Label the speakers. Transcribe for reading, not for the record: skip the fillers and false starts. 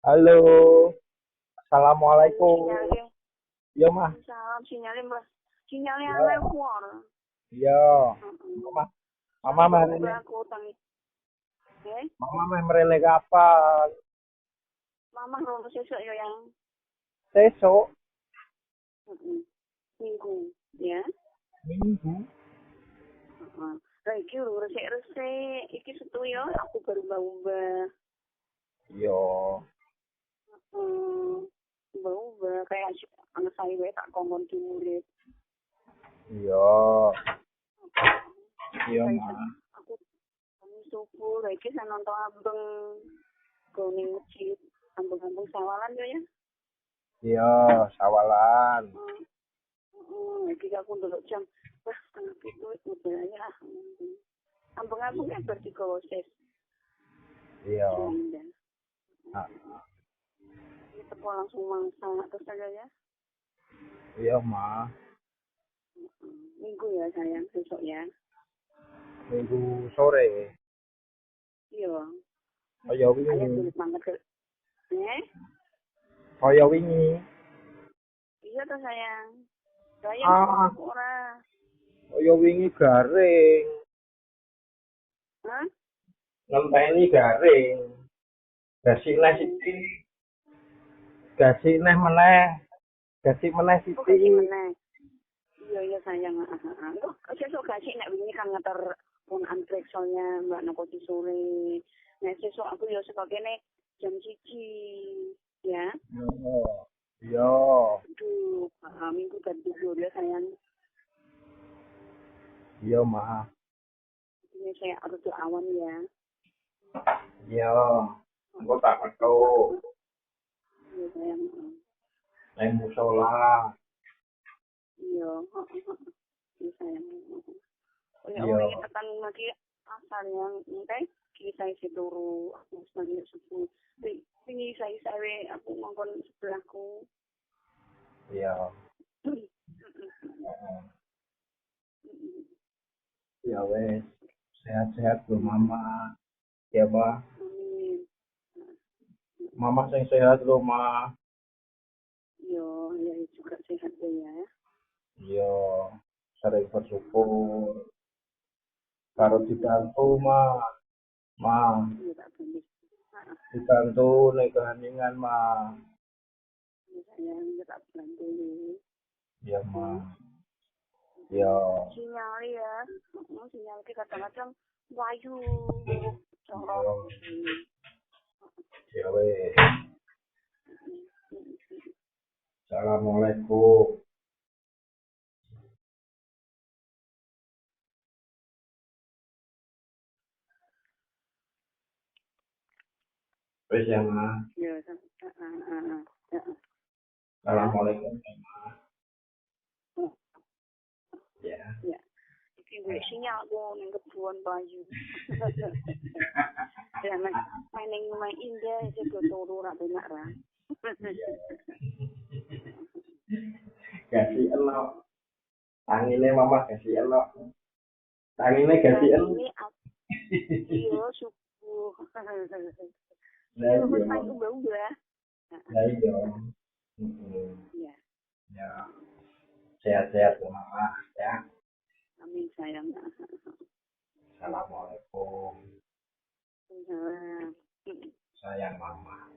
Speaker 1: Halo,
Speaker 2: Oh,
Speaker 1: assalamualaikum.
Speaker 2: sinyalnya.
Speaker 1: Iya mah,
Speaker 2: Salam sinyalnya, Mas. Sinyalnya aneh
Speaker 1: iya,
Speaker 2: kuar.
Speaker 1: iya.
Speaker 2: Heeh.
Speaker 1: Mama, mama
Speaker 2: Saya
Speaker 1: mah
Speaker 2: baru
Speaker 1: ini,
Speaker 2: aku tangi. Eh,
Speaker 1: mama mah merele kapan?
Speaker 2: mama lulus besok ya yang
Speaker 1: Besok
Speaker 2: heeh, minggu, ya.
Speaker 1: minggu.
Speaker 2: Heeh. Lah iki lho resik-resik. Iki setu ya, aku baru mbah-mbah.
Speaker 1: Iya,
Speaker 2: Heeh. Mbah-mbah kayak anak saya wae tak kongkon diurip.
Speaker 1: iya,
Speaker 2: Aku
Speaker 1: iya
Speaker 2: kayak
Speaker 1: mah.
Speaker 2: aku kami subuh, lah iki saya nonton ambeng go ning masjid, ambeng-ambeng sawalan yo ya.
Speaker 1: Iya, sawalan.
Speaker 2: Iki aku ndelok jam, wah setengah pitu udah ya. Ambeng-ambeng kan berarti gowes
Speaker 1: Iya,
Speaker 2: Juanda.
Speaker 1: ah,
Speaker 2: Ini teko langsung masak terus aja ya.
Speaker 1: iya mah.
Speaker 2: Minggu ya sayang, besok ya.
Speaker 1: Minggu sore.
Speaker 2: Iya,
Speaker 1: Kaya
Speaker 2: ayah
Speaker 1: wingi,
Speaker 2: tulis banget ke.
Speaker 1: kaya wingi.
Speaker 2: Iya tuh sayang. Sayang
Speaker 1: Ah,
Speaker 2: sibuk ora.
Speaker 1: kaya wingi garing.
Speaker 2: Hah?
Speaker 1: Ngenteni garing. Gasik neh
Speaker 2: Oh,
Speaker 1: siti, gasik neh meneh, gasik meneh
Speaker 2: oh
Speaker 1: siti.
Speaker 2: kasih meneh. Iya iya sayang. Loh, sesuk kasih nek wingi kan ngeter pun antrek soalnya Mbak Noko di sore. Nah, sesuk aku yo saka kene jam 1 ya.
Speaker 1: Iya, iya,
Speaker 2: Aduh, minggu kan tidur ya sayang.
Speaker 1: iya mah.
Speaker 2: Ini saya harus awan ya.
Speaker 1: Iya, engko tak metu
Speaker 2: Iya sayang.
Speaker 1: nang musala.
Speaker 2: Iya, iya sayang. Oh ya,
Speaker 1: Iya,
Speaker 2: ini tekan lagi asal yang nanti kita isi turu aku sebagai subuh. Ini saya aku ngongkon sebelahku.
Speaker 1: iya. Ya wes, sehat-sehat loh mama. Ya bah,
Speaker 2: Amin.
Speaker 1: mama sing sehat loh ma.
Speaker 2: Iya, ya juga sehat deh ya.
Speaker 1: Iya, sering bersyukur. Karo dibantu ma, ma,
Speaker 2: Iya tak boleh.
Speaker 1: dibantu nek keheningan ma.
Speaker 2: Iya sayang, ya tak bantu nih.
Speaker 1: Iya ma,
Speaker 2: Ya.
Speaker 1: iya,
Speaker 2: Sinyal ya, sinyal kita kadang-kadang wayu, corot.
Speaker 1: iya, ya wes. Assalamualaikum. Wes ya ma.
Speaker 2: Ya, ya, ya,
Speaker 1: Assalamualaikum.
Speaker 2: ya,
Speaker 1: Ya.
Speaker 2: ya. Iki gue sinyal aku ning kebun bayu. Ya, main ning main indah sih go turu ra benak ra.
Speaker 1: Kasih elok. Tangine mama kasih elok. Tangine kasih
Speaker 2: Hari
Speaker 1: elok.
Speaker 2: ini iya subuh.
Speaker 1: Lah
Speaker 2: Iya wis
Speaker 1: iya.
Speaker 2: main ubah-ubah.
Speaker 1: Lah iya. Mm-mm.
Speaker 2: Iya,
Speaker 1: Ya, sehat-sehat ya mama ya.
Speaker 2: amin sayang.
Speaker 1: Assalamualaikum.
Speaker 2: Nah,
Speaker 1: Sayang mama.